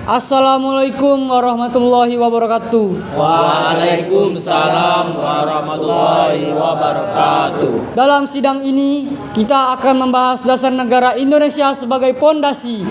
Assalamualaikum warahmatullahi wabarakatuh. Waalaikumsalam warahmatullahi wabarakatuh. Dalam sidang ini kita akan membahas dasar negara Indonesia sebagai pondasi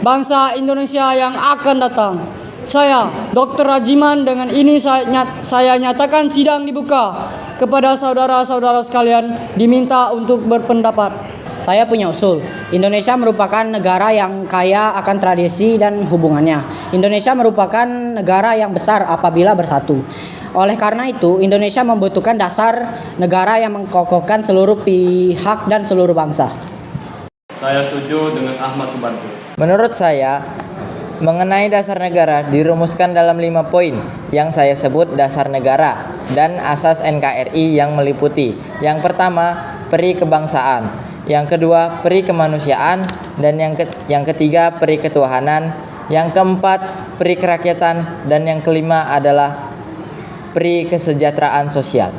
bangsa Indonesia yang akan datang. Saya, Dr. Rajiman, dengan ini saya nyatakan sidang dibuka. Kepada saudara-saudara sekalian diminta untuk berpendapat. Saya punya usul. Indonesia merupakan negara yang kaya akan tradisi dan hubungannya. Indonesia merupakan negara yang besar apabila bersatu. Oleh karena itu, Indonesia membutuhkan dasar negara yang mengkokohkan seluruh pihak dan seluruh bangsa. Saya setuju dengan Ahmad Subanto. Menurut saya, mengenai dasar negara dirumuskan dalam 5 poin yang saya sebut dasar negara dan asas NKRI yang meliputi. Yang pertama, peri kebangsaan. Yang kedua, peri kemanusiaan. Dan yang ketiga, peri ketuhanan. Yang keempat, peri kerakyatan. Dan yang kelima adalah peri kesejahteraan sosial.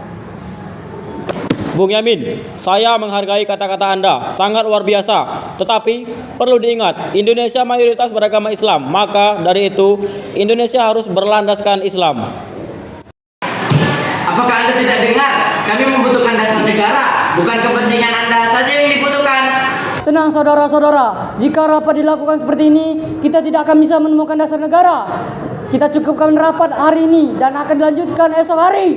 Bung Yamin, saya menghargai kata-kata Anda, sangat luar biasa. Tetapi perlu diingat, Indonesia mayoritas beragama Islam. Maka dari itu, Indonesia harus berlandaskan Islam. Apakah Anda tidak dengar? Kami membutuhkan dasar negara, bukan kepentingan Anda saja yang dibutuhkan. Tenang saudara-saudara, jika rapat dilakukan seperti ini, kita tidak akan bisa menemukan dasar negara. Kita cukupkan rapat hari ini dan akan dilanjutkan esok hari.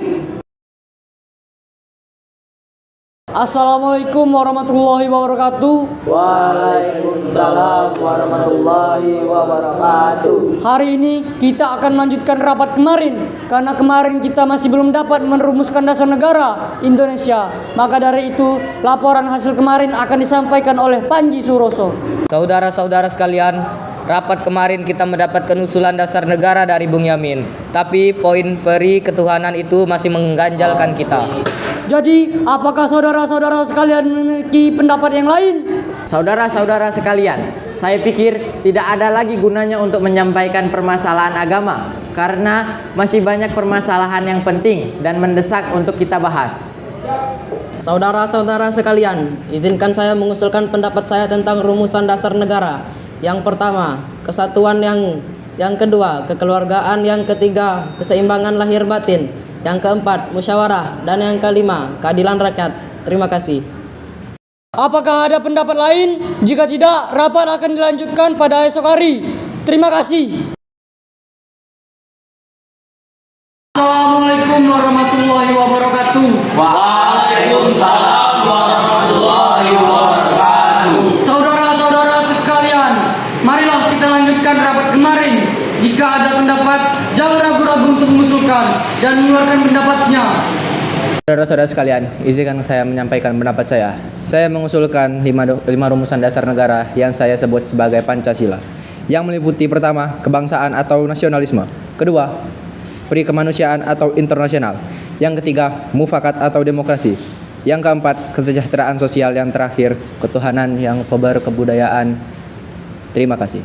Assalamualaikum warahmatullahi wabarakatuh. Waalaikumsalam warahmatullahi wabarakatuh. Hari ini kita akan melanjutkan rapat kemarin. Karena kemarin kita masih belum dapat merumuskan dasar negara Indonesia. Maka dari itu, laporan hasil kemarin akan disampaikan oleh Panji Suroso. Saudara-saudara sekalian, rapat kemarin kita mendapatkan usulan dasar negara dari Bung Yamin. Tapi poin peri ketuhanan itu masih mengganjalkan kita. Jadi, apakah saudara-saudara sekalian memiliki pendapat yang lain? Saudara-saudara sekalian, saya pikir tidak ada lagi gunanya untuk menyampaikan permasalahan agama. Karena masih banyak permasalahan yang penting dan mendesak untuk kita bahas. Saudara-saudara sekalian, izinkan saya mengusulkan pendapat saya tentang rumusan dasar negara. Yang pertama, kesatuan. Yang kedua, kekeluargaan. Yang ketiga, keseimbangan lahir batin. Yang keempat, musyawarah. Dan yang kelima, keadilan rakyat. Terima kasih. Apakah ada pendapat lain? Jika tidak, rapat akan dilanjutkan pada esok hari. Terima kasih. Assalamualaikum warahmatullahi wabarakatuh. Waalaikumsalam warahmatullahi wabarakatuh. Saudara-saudara sekalian, marilah kita lanjutkan rapat kemarin. Jika ada pendapat, jangan ragu-ragu untuk mengusulkan dan mengeluarkan pendapatnya. Saudara-saudara sekalian, izinkan saya menyampaikan pendapat saya. Saya mengusulkan 5 rumusan dasar negara yang saya sebut sebagai Pancasila. Yang meliputi pertama, kebangsaan atau nasionalisme. Kedua, peri kemanusiaan atau internasional. Yang ketiga, mufakat atau demokrasi. Yang keempat, kesejahteraan sosial. Yang terakhir, ketuhanan yang berkebudayaan. Terima kasih.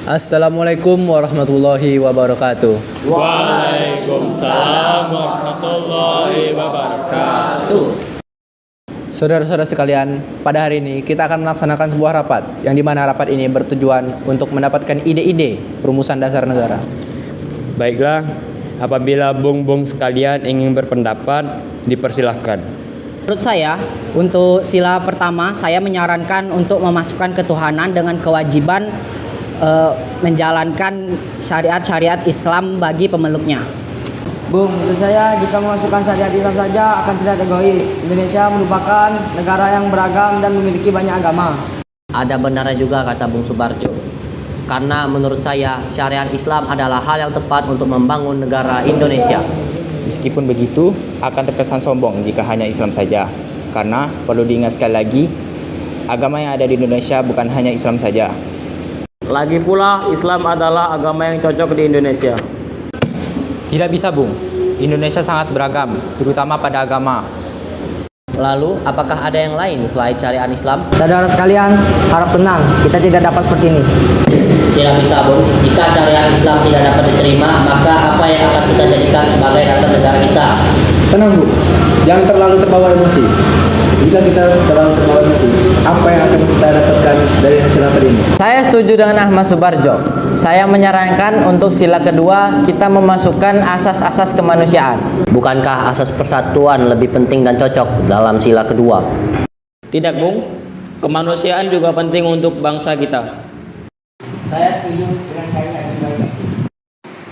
Assalamualaikum warahmatullahi wabarakatuh. Waalaikumsalam warahmatullahi wabarakatuh. Saudara-saudara sekalian, pada hari ini kita akan melaksanakan sebuah rapat yang dimana rapat ini bertujuan untuk mendapatkan ide-ide rumusan dasar negara. Baiklah, apabila bung-bung sekalian ingin berpendapat, dipersilahkan. Menurut saya, untuk sila pertama, saya menyarankan untuk memasukkan ketuhanan dengan kewajiban menjalankan syariat-syariat Islam bagi pemeluknya. Bung, menurut saya jika memasukkan syariat Islam saja akan tidak egois. Indonesia merupakan negara yang beragam dan memiliki banyak agama. Ada benarnya juga kata Bung Subarjo. Karena menurut saya syariat Islam adalah hal yang tepat untuk membangun negara Indonesia. Meskipun begitu, akan terkesan sombong jika hanya Islam saja. Karena perlu diingat sekali lagi, agama yang ada di Indonesia bukan hanya Islam saja. Lagi pula, Islam adalah agama yang cocok di Indonesia. Tidak bisa, Bung. Indonesia sangat beragam, terutama pada agama. Lalu, apakah ada yang lain selain syariat Islam? Saudara sekalian, harap tenang, kita tidak dapat seperti ini. Tidak bisa, Bung. Jika syariat Islam tidak dapat diterima, maka apa yang akan kita jadikan sebagai dasar negara kita? Tenang, Bu. Jangan terlalu terbawa emosi. Jika kita terlalu terbawa emosi, apa yang akan kita dapatkan dari hasil rapat ini? Saya setuju dengan Ahmad Subarjo. Saya menyarankan untuk sila kedua kita memasukkan asas-asas kemanusiaan. Bukankah asas persatuan lebih penting dan cocok dalam sila kedua? Tidak, Bung. Kemanusiaan juga penting untuk bangsa kita. Saya setuju dengan kalian yang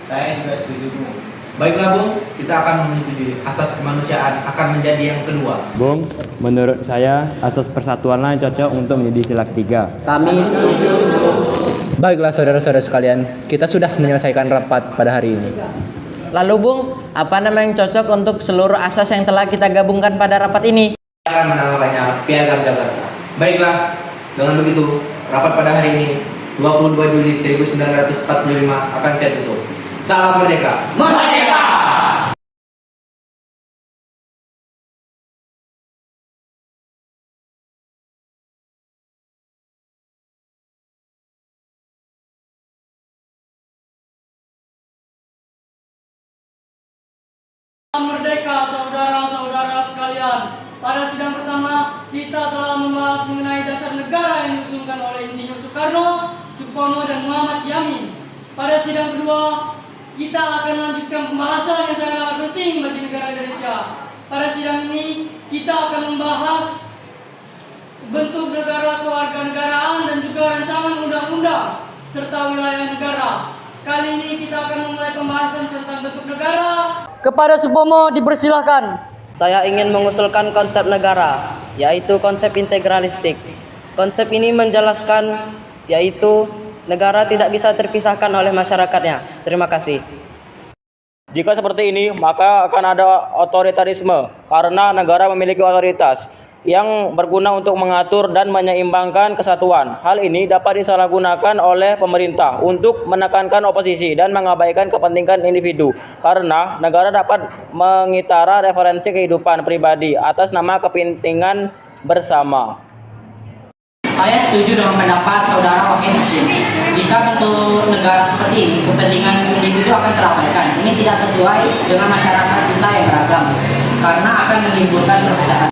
Saya juga setuju, Bung. Baiklah, Bung, kita akan menyetujui asas kemanusiaan akan menjadi yang kedua. Bung, menurut saya asas persatuanlah yang cocok untuk menjadi sila ketiga. Kami setuju. Baiklah, saudara-saudara sekalian, kita sudah menyelesaikan rapat pada hari ini. Lalu Bung, apa nama yang cocok untuk seluruh asas yang telah kita gabungkan pada rapat ini? Kita akan menamakannya Piagam Jakarta. Baiklah, dengan begitu, rapat pada hari ini 22 Juli 1945 akan saya tutup. Salam merdeka. Merdeka! Merdeka, saudara-saudara sekalian. Pada sidang pertama, kita telah membahas mengenai dasar negara yang diusulkan oleh Insinyur Soekarno, Supomo, dan Muhammad Yamin. Pada sidang kedua, kita akan melanjutkan pembahasan yang sangat penting bagi negara Indonesia. Pada sidang ini, kita akan membahas bentuk negara, kewarganegaraan, dan juga rancangan undang-undang serta wilayah negara. Kali ini kita akan memulai pembahasan tentang bentuk negara. Kepada Supomo dipersilahkan. Saya ingin mengusulkan konsep negara, yaitu konsep integralistik. Konsep ini menjelaskan, yaitu negara tidak bisa terpisahkan oleh masyarakatnya. Terima kasih. Jika seperti ini, maka akan ada otoritarisme karena negara memiliki otoritas yang berguna untuk mengatur dan menyeimbangkan kesatuan. Hal ini dapat disalahgunakan oleh pemerintah untuk menekankan oposisi dan mengabaikan kepentingan individu karena negara dapat mengitara referensi kehidupan pribadi atas nama kepentingan bersama. Saya setuju dengan pendapat saudara Wahid Hashim. Jika bentuk negara seperti ini, kepentingan individu akan terabaikan. Ini tidak sesuai dengan masyarakat kita yang beragam, karena akan menimbulkan perpecahan.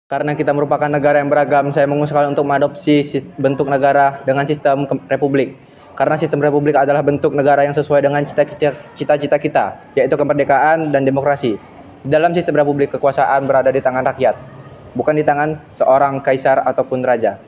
Karena kita merupakan negara yang beragam, saya mengusulkan untuk mengadopsi bentuk negara dengan sistem republik. Karena sistem republik adalah bentuk negara yang sesuai dengan cita-cita kita, yaitu kemerdekaan dan demokrasi. Di dalam sistem republik, kekuasaan berada di tangan rakyat, bukan di tangan seorang kaisar ataupun raja.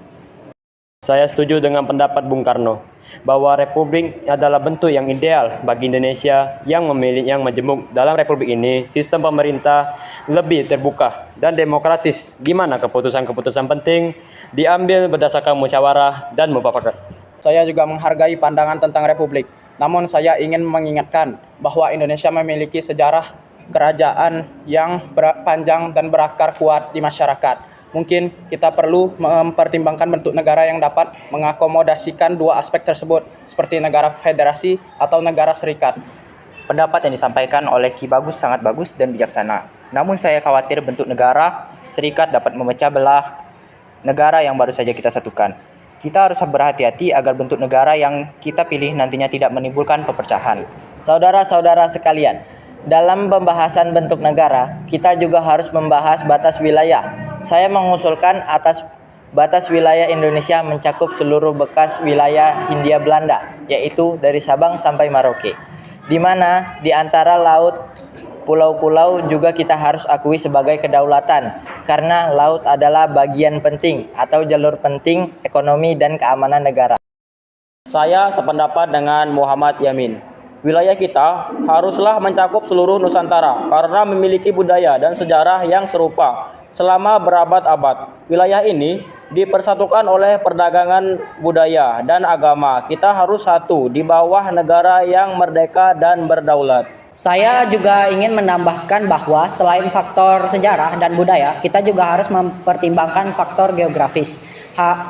Saya setuju dengan pendapat Bung Karno bahwa republik adalah bentuk yang ideal bagi Indonesia yang majemuk. Dalam republik ini, sistem pemerintah lebih terbuka dan demokratis, di mana keputusan-keputusan penting diambil berdasarkan musyawarah dan mufakat. Saya juga menghargai pandangan tentang republik. Namun saya ingin mengingatkan bahwa Indonesia memiliki sejarah kerajaan yang panjang dan berakar kuat di masyarakat. Mungkin kita perlu mempertimbangkan bentuk negara yang dapat mengakomodasikan dua aspek tersebut, seperti negara federasi atau negara serikat. Pendapat yang disampaikan oleh Ki Bagus sangat bagus dan bijaksana. Namun saya khawatir bentuk negara serikat dapat memecah belah negara yang baru saja kita satukan. Kita harus berhati-hati agar bentuk negara yang kita pilih nantinya tidak menimbulkan perpecahan. Saudara-saudara sekalian, dalam pembahasan bentuk negara, kita juga harus membahas batas wilayah. Saya mengusulkan atas batas wilayah Indonesia mencakup seluruh bekas wilayah Hindia Belanda, yaitu dari Sabang sampai Merauke, di mana di antara laut Pulau-pulau juga kita harus akui sebagai kedaulatan, karena laut adalah bagian penting atau jalur penting ekonomi dan keamanan negara. Saya sependapat dengan Muhammad Yamin. Wilayah kita haruslah mencakup seluruh Nusantara karena memiliki budaya dan sejarah yang serupa selama berabad-abad. Wilayah ini dipersatukan oleh perdagangan budaya dan agama. Kita harus satu di bawah negara yang merdeka dan berdaulat. Saya juga ingin menambahkan bahwa selain faktor sejarah dan budaya, kita juga harus mempertimbangkan faktor geografis.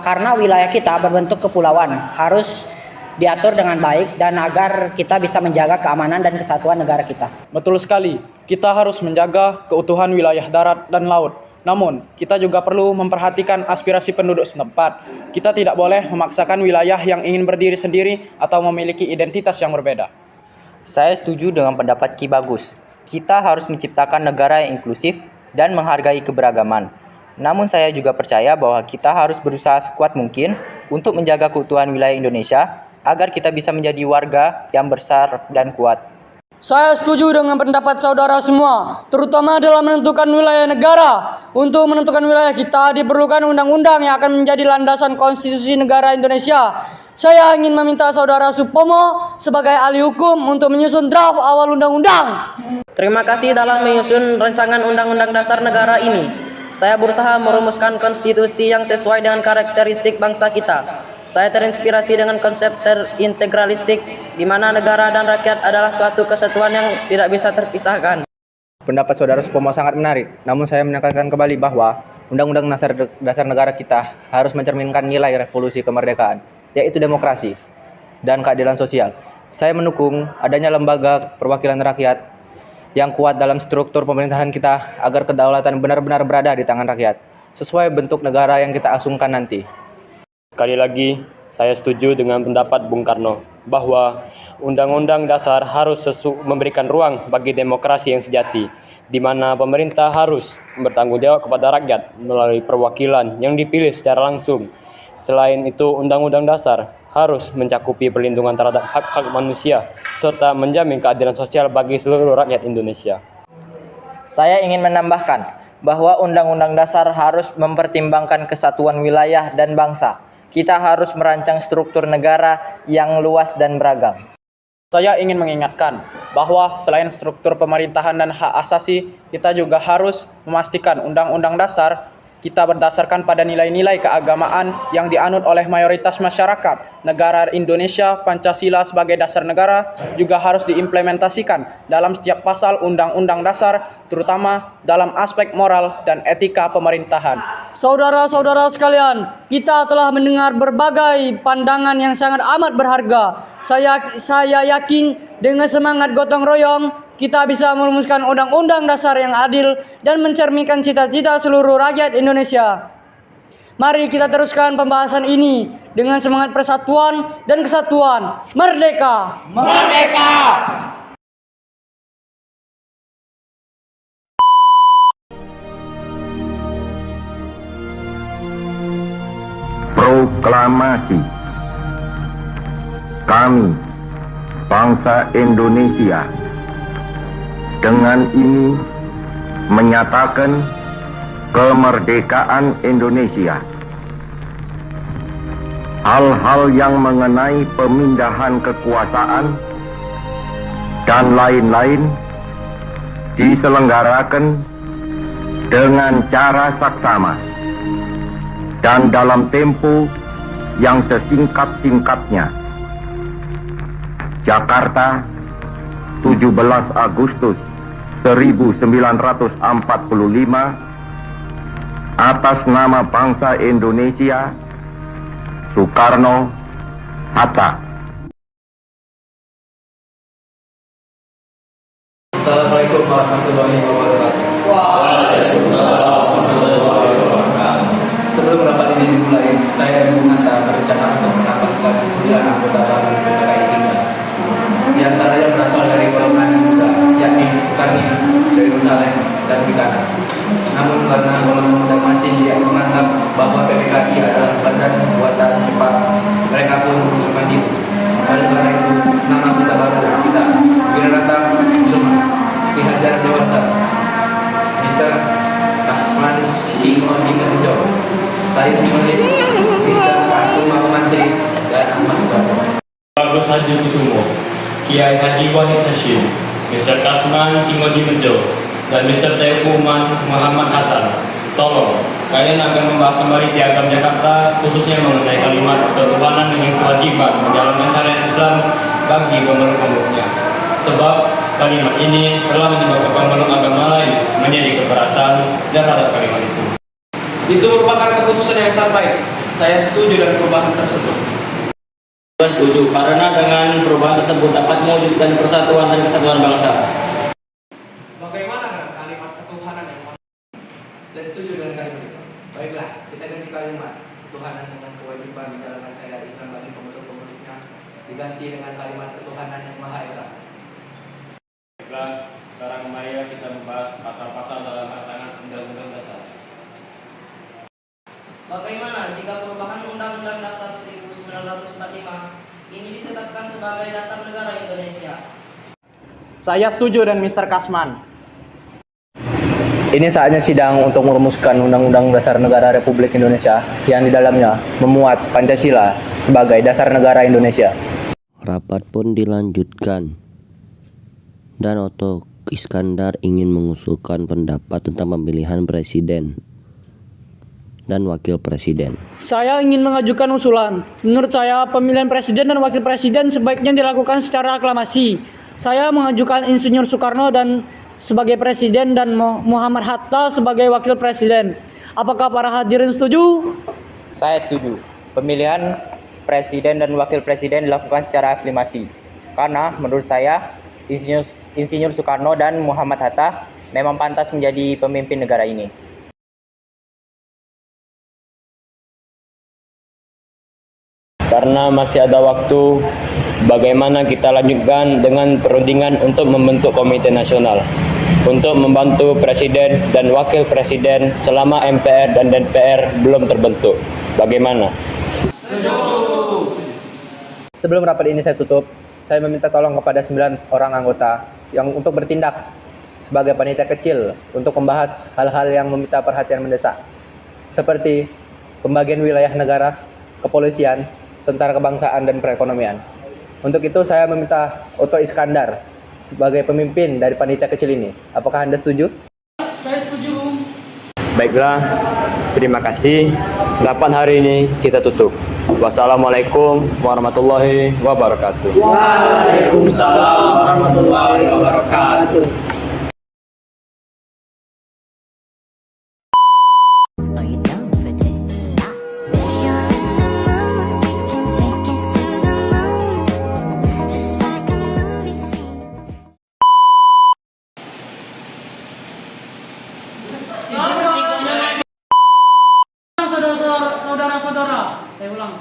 Karena wilayah kita berbentuk kepulauan, harus diatur dengan baik dan agar kita bisa menjaga keamanan dan kesatuan negara kita. Betul sekali, kita harus menjaga keutuhan wilayah darat dan laut. Namun, kita juga perlu memperhatikan aspirasi penduduk setempat. Kita tidak boleh memaksakan wilayah yang ingin berdiri sendiri atau memiliki identitas yang berbeda. Saya setuju dengan pendapat Ki Bagus. Kita harus menciptakan negara yang inklusif dan menghargai keberagaman. Namun saya juga percaya bahwa kita harus berusaha sekuat mungkin untuk menjaga keutuhan wilayah Indonesia agar kita bisa menjadi warga yang besar dan kuat. Saya setuju dengan pendapat saudara semua, terutama dalam menentukan wilayah negara. Untuk menentukan wilayah kita diperlukan undang-undang yang akan menjadi landasan konstitusi negara Indonesia. Saya ingin meminta saudara Supomo sebagai ahli hukum untuk menyusun draft awal undang-undang. Terima kasih dalam menyusun rancangan undang-undang dasar negara ini. Saya berusaha merumuskan konstitusi yang sesuai dengan karakteristik bangsa kita. Saya terinspirasi dengan konsep terintegralistik, di mana negara dan rakyat adalah suatu kesatuan yang tidak bisa terpisahkan. Pendapat saudara Supomo sangat menarik, namun saya menekankan kembali bahwa Undang-Undang Dasar Negara kita harus mencerminkan nilai revolusi kemerdekaan, yaitu demokrasi dan keadilan sosial. Saya mendukung adanya lembaga perwakilan rakyat yang kuat dalam struktur pemerintahan kita agar kedaulatan benar-benar berada di tangan rakyat, sesuai bentuk negara yang kita asumkan nanti. Sekali lagi, saya setuju dengan pendapat Bung Karno bahwa Undang-Undang Dasar harus memberikan ruang bagi demokrasi yang sejati, di mana pemerintah harus bertanggung jawab kepada rakyat melalui perwakilan yang dipilih secara langsung. Selain itu, Undang-Undang Dasar harus mencakupi perlindungan terhadap hak-hak manusia serta menjamin keadilan sosial bagi seluruh rakyat Indonesia. Saya ingin menambahkan bahwa Undang-Undang Dasar harus mempertimbangkan kesatuan wilayah dan bangsa. Kita harus merancang struktur negara yang luas dan beragam. Saya ingin mengingatkan bahwa selain struktur pemerintahan dan hak asasi, kita juga harus memastikan Undang-Undang Dasar kita berdasarkan pada nilai-nilai keagamaan yang dianut oleh mayoritas masyarakat. Negara Indonesia, Pancasila sebagai dasar negara juga harus diimplementasikan dalam setiap pasal Undang-Undang Dasar, terutama dalam aspek moral dan etika pemerintahan. Saudara-saudara sekalian, kita telah mendengar berbagai pandangan yang sangat amat berharga. Saya yakin dengan semangat gotong royong, kita bisa merumuskan undang-undang dasar yang adil dan mencerminkan cita-cita seluruh rakyat Indonesia. Mari kita teruskan pembahasan ini dengan semangat persatuan dan kesatuan. Merdeka! Merdeka! Proklamasi. Kami, bangsa Indonesia, dengan ini menyatakan kemerdekaan Indonesia. Hal-hal yang mengenai pemindahan kekuasaan dan lain-lain diselenggarakan dengan cara saksama dan dalam tempo yang sesingkat-singkatnya. Jakarta, 17 Agustus 1945, atas nama bangsa Indonesia, Soekarno Hatta. Assalamualaikum warahmatullahi wabarakatuh. Waalaikumsalam warahmatullahi wabarakatuh. Sebelum rapat ini dimulai, saya menghantar perencanaan untuk menambahkan 9 anggota baru PKI kita. Di antaranya berasal dari golongan muda, yakni Sukarni, Dewi Saleh, dan Pikana. Namun karena golongan muda masih menganggap bahwa PPKI adalah badan buatan Jepang, mereka pun mengundurkan diri. Oleh karena itu, nama kita baru kita Wiranata Kusuma, Ki Hajar Dewa Hadikusumo, Kiai Haji Wahid Hashim, Mr. Kasman Cingodi Mejo, dan Mr. Teukuman Muhammad Hasan. Tolong, kalian akan membahas kembali piagam Jakarta, khususnya mengenai kalimat ketuhanan dengan kewajiban menjalankan syariat Islam bagi pemeluk-pemeluknya. Sebab kalimat ini telah menyebabkan pemeluk agama lain menjadi keberatan terhadap kalimat itu. Itu merupakan keputusan yang sangat baik. Saya setuju dengan perubahan tersebut. Saya setuju karena dengan perubahan tersebut dapat mewujudkan persatuan dan kesatuan bangsa. Bagaimana dengan kalimat ketuhanan yang Saya setuju dengan kalimat itu. Baiklah, kita ganti kalimat ketuhanan dengan kewajiban menjalankan syariat Islam bagi pemeluk-pemeluknya diganti dengan kalimat ketuhanan yang Maha Esa. Baiklah, sekarang marilah kita membahas pasal-pasal dalam rancangan Undang-Undang Dasar. Bagaimana jika perubahan Undang-Undang Dasar 1945 ini ditetapkan sebagai dasar negara Indonesia? Saya setuju dengan Mr. Kasman. Ini saatnya sidang untuk merumuskan Undang-Undang Dasar Negara Republik Indonesia yang di dalamnya memuat Pancasila sebagai dasar negara Indonesia. Rapat pun dilanjutkan dan Otto Iskandar ingin mengusulkan pendapat tentang pemilihan presiden dan wakil presiden. Saya ingin mengajukan usulan. Menurut saya, pemilihan presiden dan wakil presiden sebaiknya dilakukan secara aklamasi. Saya mengajukan Insinyur Soekarno dan sebagai presiden dan Muhammad Hatta sebagai wakil presiden. Apakah para hadirin setuju? Saya setuju. Pemilihan presiden dan wakil presiden dilakukan secara aklamasi. Karena menurut saya, Insinyur Soekarno dan Muhammad Hatta memang pantas menjadi pemimpin negara ini. Karena masih ada waktu, bagaimana kita lanjutkan dengan perundingan untuk membentuk komite nasional untuk membantu presiden dan wakil presiden selama MPR dan DPR belum terbentuk. Bagaimana? Sebelum rapat ini saya tutup, saya meminta tolong kepada 9 orang anggota yang untuk bertindak sebagai panitia kecil untuk membahas hal-hal yang meminta perhatian mendesak, seperti pembagian wilayah negara, kepolisian, tentara kebangsaan, dan perekonomian. Untuk itu saya meminta Otto Iskandar sebagai pemimpin dari panitia kecil ini. Apakah Anda setuju? Saya setuju. Baiklah, terima kasih. Rapat hari ini kita tutup. Wassalamualaikum warahmatullahi wabarakatuh. Waalaikumsalam warahmatullahi wabarakatuh. Saudara-saudara, saya ulang.